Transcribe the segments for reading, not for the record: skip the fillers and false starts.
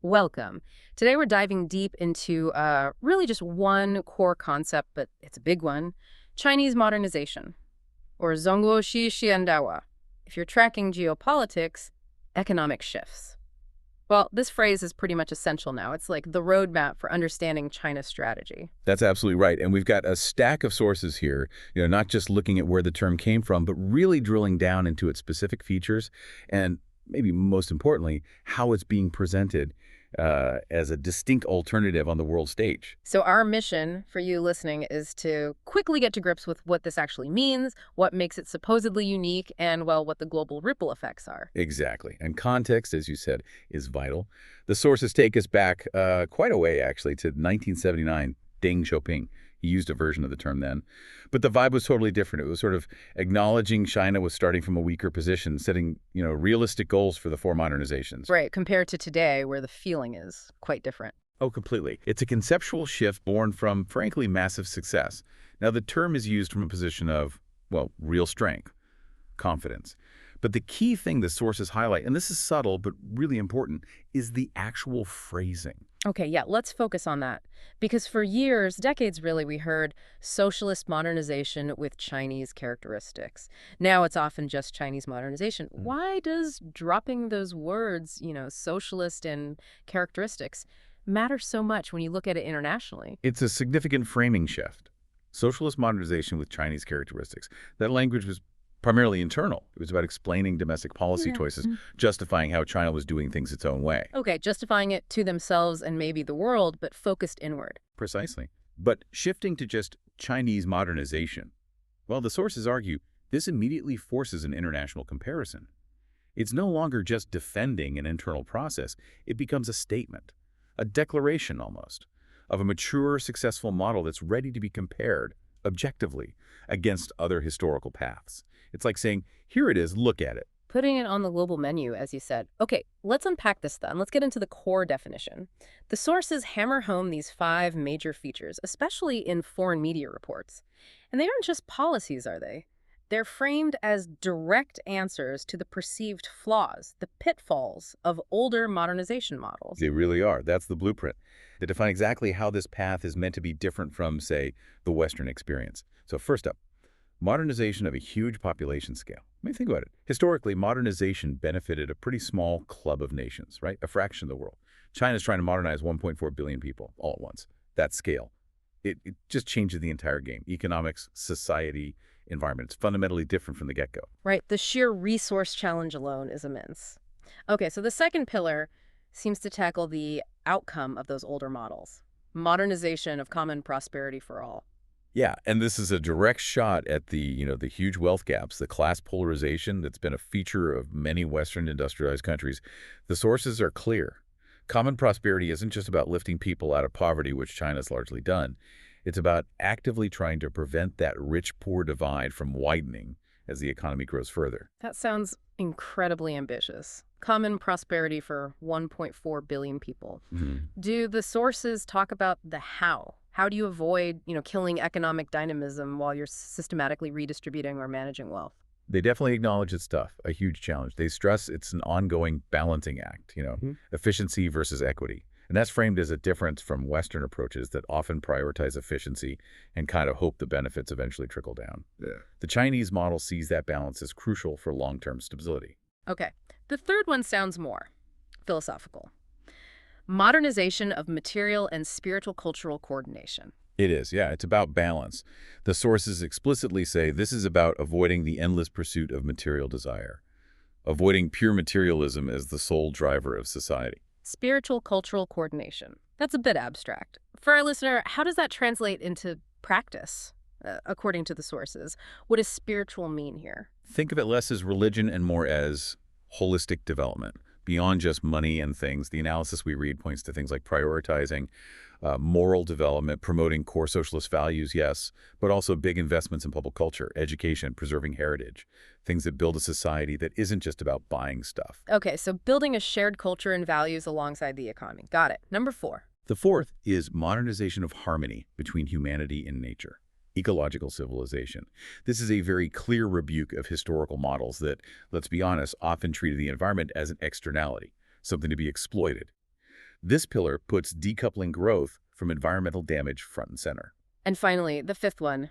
Welcome. Today we're diving deep into really just one core concept, but it's a big one: Chinese modernization, or Zhongguo Shi Xiandawa. If you're tracking geopolitics, economic shifts. Well, this phrase is pretty much essential now. It's like the roadmap for understanding China's strategy. That's absolutely right. And we've got a stack of sources here, not just looking at where the term came from, but really drilling down into its specific features and maybe most importantly, how it's being presented as a distinct alternative on the world stage. So our mission for you listening is to quickly get to grips with what this actually means, what makes it supposedly unique, and, well, what the global ripple effects are. Exactly. And context, as you said, is vital. The sources take us back quite a way, actually, to 1979, Deng Xiaoping. He used a version of the term then. But the vibe was totally different. It was sort of acknowledging China was starting from a weaker position, setting, realistic goals for the four modernizations. Right, compared to today, where the feeling is quite different. Oh, completely. It's a conceptual shift born from, frankly, massive success. Now, the term is used from a position of, well, real strength, confidence. But the key thing the sources highlight, and this is subtle but really important, is the actual phrasing. Okay, yeah, let's focus on that. Because for years, decades really, we heard socialist modernization with Chinese characteristics. Now it's often just Chinese modernization. Why does dropping those words, socialist and characteristics, matter so much when you look at it internationally? It's a significant framing shift. Socialist modernization with Chinese characteristics. That language was primarily internal. It was about explaining domestic policy choices, justifying how China was doing things its own way. Okay, justifying it to themselves and maybe the world, but focused inward. Precisely. But shifting to just Chinese modernization, well, the sources argue this immediately forces an international comparison. It's no longer just defending an internal process. It becomes a statement, a declaration almost, of a mature, successful model that's ready to be compared objectively against other historical paths. It's like saying, here it is, look at it. Putting it on the global menu, as you said. Okay, let's unpack this then. Let's get into the core definition. The sources hammer home these 5 major features, especially in foreign media reports. And they aren't just policies, are they? They're framed as direct answers to the perceived flaws, the pitfalls of older modernization models. They really are. That's the blueprint. They define exactly how this path is meant to be different from, say, the Western experience. So first up, modernization of a huge population scale. I mean, think about it. Historically, modernization benefited a pretty small club of nations, right? A fraction of the world. China's trying to modernize 1.4 billion people all at once. That scale. It just changes the entire game. Economics, society, environment. It's fundamentally different from the get-go. Right. The sheer resource challenge alone is immense. Okay, so the second pillar seems to tackle the outcome of those older models. Modernization of common prosperity for all. Yeah, and this is a direct shot at the huge wealth gaps, the class polarization that's been a feature of many Western industrialized countries. The sources are clear. Common prosperity isn't just about lifting people out of poverty, which China's largely done. It's about actively trying to prevent that rich-poor divide from widening as the economy grows further. That sounds incredibly ambitious. Common prosperity for 1.4 billion people. Do the sources talk about the how? How do you avoid, killing economic dynamism while you're systematically redistributing or managing wealth? They definitely acknowledge it's tough, a huge challenge. They stress it's an ongoing balancing act, efficiency versus equity. And that's framed as a difference from Western approaches that often prioritize efficiency and kind of hope the benefits eventually trickle down. Yeah. The Chinese model sees that balance as crucial for long-term stability. Okay. The third one sounds more philosophical. Modernization of material and spiritual cultural coordination. It is, yeah. It's about balance. The sources explicitly say this is about avoiding the endless pursuit of material desire, avoiding pure materialism as the sole driver of society. Spiritual cultural coordination. That's a bit abstract. For our listener, how does that translate into practice, according to the sources? What does spiritual mean here? Think of it less as religion and more as holistic development. Beyond just money and things, the analysis we read points to things like prioritizing moral development, promoting core socialist values, yes, but also big investments in public culture, education, preserving heritage, things that build a society that isn't just about buying stuff. Okay, so building a shared culture and values alongside the economy. Got it. Number 4. The fourth is modernization of harmony between humanity and nature. Ecological civilization. This is a very clear rebuke of historical models that, let's be honest, often treated the environment as an externality, something to be exploited. This pillar puts decoupling growth from environmental damage front and center. And finally, the fifth one.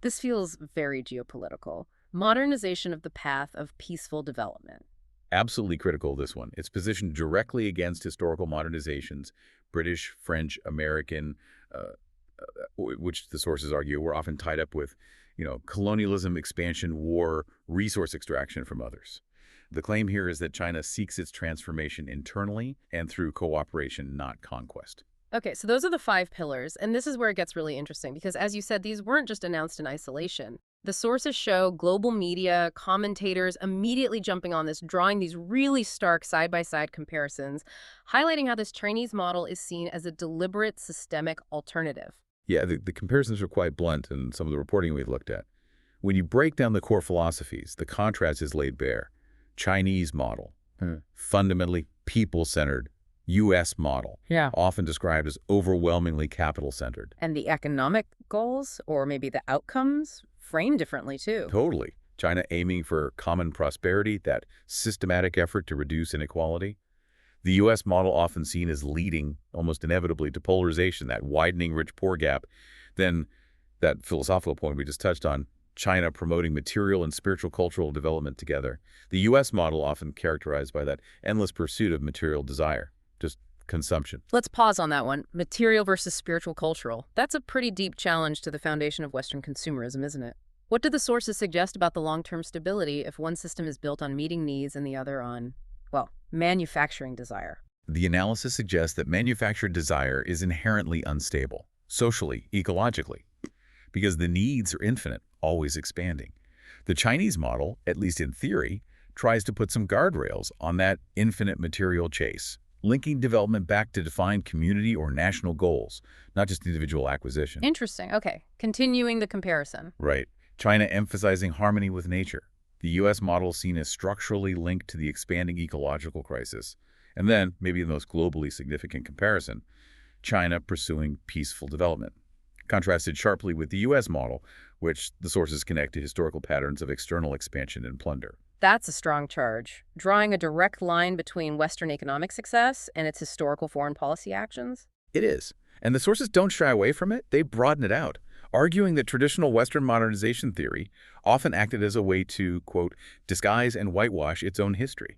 This feels very geopolitical. Modernization of the path of peaceful development. Absolutely critical, this one. It's positioned directly against historical modernizations, British, French, American, which the sources argue were often tied up with, colonialism, expansion, war, resource extraction from others. The claim here is that China seeks its transformation internally and through cooperation, not conquest. Okay, so those are the 5 pillars, and this is where it gets really interesting because, as you said, these weren't just announced in isolation. The sources show global media, commentators immediately jumping on this, drawing these really stark side-by-side comparisons, highlighting how this Chinese model is seen as a deliberate systemic alternative. Yeah, the comparisons are quite blunt in some of the reporting we've looked at. When you break down the core philosophies, the contrast is laid bare. Chinese model, fundamentally people-centered. U.S. model, often described as overwhelmingly capital-centered. And the economic goals, or maybe the outcomes, framed differently too. Totally. China aiming for common prosperity, that systematic effort to reduce inequality. The U.S. model often seen as leading, almost inevitably, to polarization, that widening rich-poor gap. Then that philosophical point we just touched on, China promoting material and spiritual cultural development together. The U.S. model often characterized by that endless pursuit of material desire. Just consumption. Let's pause on that one. Material versus spiritual cultural. That's a pretty deep challenge to the foundation of Western consumerism, isn't it? What do the sources suggest about the long-term stability if one system is built on meeting needs and the other on, well, manufacturing desire? The analysis suggests that manufactured desire is inherently unstable, socially, ecologically, because the needs are infinite, always expanding. The Chinese model, at least in theory, tries to put some guardrails on that infinite material chase, linking development back to defined community or national goals, not just individual acquisition. Interesting. Okay. Continuing the comparison. Right. China emphasizing harmony with nature. The U.S. model seen as structurally linked to the expanding ecological crisis. And then, maybe the most globally significant comparison, China pursuing peaceful development. Contrasted sharply with the U.S. model, which the sources connect to historical patterns of external expansion and plunder. That's a strong charge, drawing a direct line between Western economic success and its historical foreign policy actions. It is. And the sources don't shy away from it. They broaden it out, arguing that traditional Western modernization theory often acted as a way to, quote, disguise and whitewash its own history.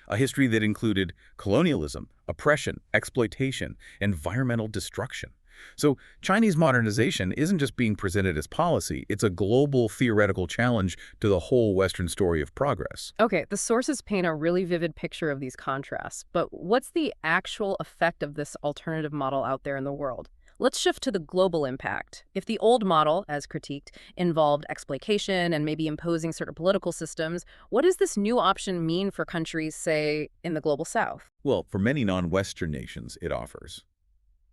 A history that included colonialism, oppression, exploitation, environmental destruction. So Chinese modernization isn't just being presented as policy, it's a global theoretical challenge to the whole Western story of progress. Okay, the sources paint a really vivid picture of these contrasts, but what's the actual effect of this alternative model out there in the world? Let's shift to the global impact. If the old model, as critiqued, involved exploitation and maybe imposing certain political systems, what does this new option mean for countries, say, in the global south? Well, for many non-Western nations, it offers,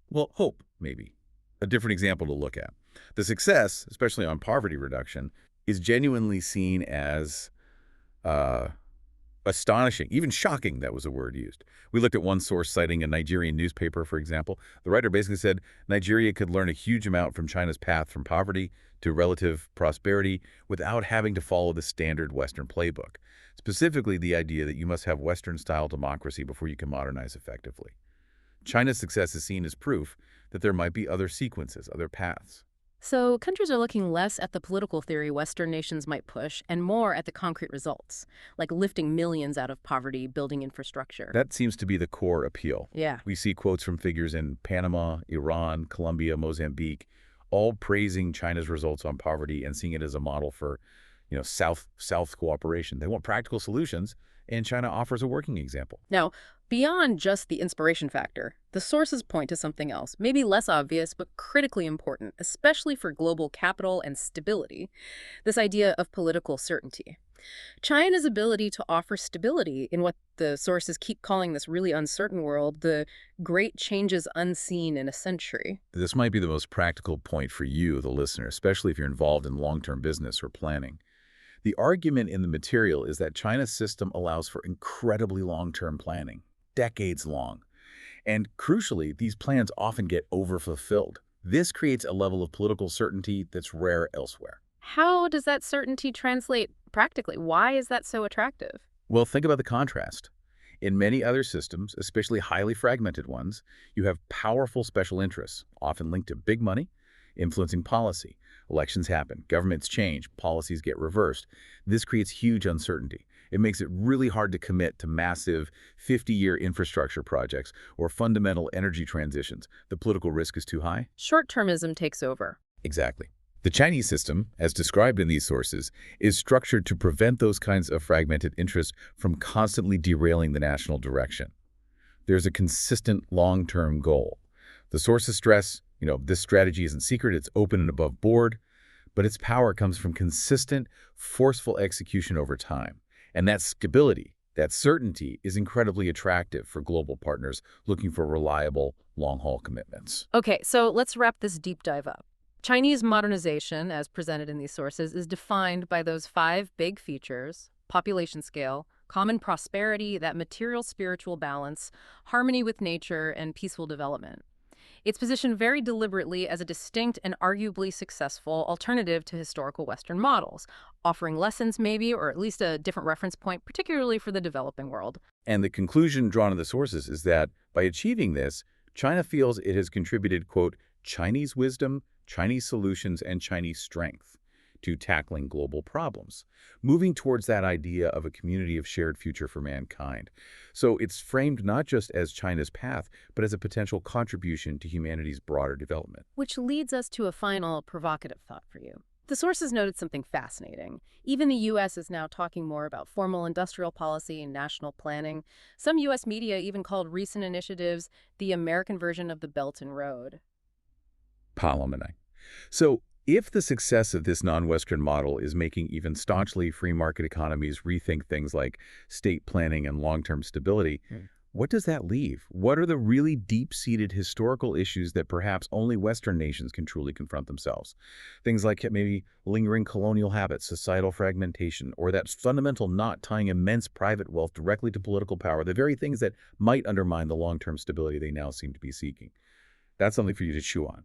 well, hope, maybe. A different example to look at. The success, especially on poverty reduction, is genuinely seen as astonishing, even shocking, that was a word used. We looked at one source citing a Nigerian newspaper, for example. The writer basically said Nigeria could learn a huge amount from China's path from poverty to relative prosperity without having to follow the standard Western playbook. Specifically, the idea that you must have Western-style democracy before you can modernize effectively. China's success is seen as proof that there might be other sequences, other paths. So countries are looking less at the political theory Western nations might push and more at the concrete results, like lifting millions out of poverty, building infrastructure. That seems to be the core appeal. Yeah. We see quotes from figures in Panama, Iran, Colombia, Mozambique, all praising China's results on poverty and seeing it as a model for, South cooperation. They want practical solutions, and China offers a working example. Now, beyond just the inspiration factor, the sources point to something else, maybe less obvious but critically important, especially for global capital and stability, this idea of political certainty. China's ability to offer stability in what the sources keep calling this really uncertain world, the great changes unseen in a century. This might be the most practical point for you, the listener, especially if you're involved in long-term business or planning. The argument in the material is that China's system allows for incredibly long-term planning, decades long. And crucially, these plans often get overfulfilled. This creates a level of political certainty that's rare elsewhere. How does that certainty translate practically? Why is that so attractive? Well, think about the contrast. In many other systems, especially highly fragmented ones, you have powerful special interests, often linked to big money, influencing policy. Elections happen, governments change, policies get reversed. This creates huge uncertainty. It makes it really hard to commit to massive 50-year infrastructure projects or fundamental energy transitions. The political risk is too high. Short-termism takes over. Exactly. The Chinese system, as described in these sources, is structured to prevent those kinds of fragmented interests from constantly derailing the national direction. There's a consistent long-term goal. The sources stress, this strategy isn't secret, it's open and above board, but its power comes from consistent, forceful execution over time. And that stability, that certainty, is incredibly attractive for global partners looking for reliable, long-haul commitments. Okay, so let's wrap this deep dive up. Chinese modernization, as presented in these sources, is defined by those 5 big features: population scale, common prosperity, that material-spiritual balance, harmony with nature, and peaceful development. It's positioned very deliberately as a distinct and arguably successful alternative to historical Western models, offering lessons maybe, or at least a different reference point, particularly for the developing world. And the conclusion drawn in the sources is that by achieving this, China feels it has contributed, quote, Chinese wisdom, Chinese solutions, and Chinese strength to tackling global problems, moving towards that idea of a community of shared future for mankind. So it's framed not just as China's path, but as a potential contribution to humanity's broader development. Which leads us to a final provocative thought for you. The sources noted something fascinating. Even the U.S. is now talking more about formal industrial policy and national planning. Some U.S. media even called recent initiatives the American version of the Belt and Road. Parliament. So if the success of this non-Western model is making even staunchly free market economies rethink things like state planning and long-term stability, what does that leave? What are the really deep-seated historical issues that perhaps only Western nations can truly confront themselves? Things like maybe lingering colonial habits, societal fragmentation, or that fundamental knot tying immense private wealth directly to political power, the very things that might undermine the long-term stability they now seem to be seeking. That's something for you to chew on.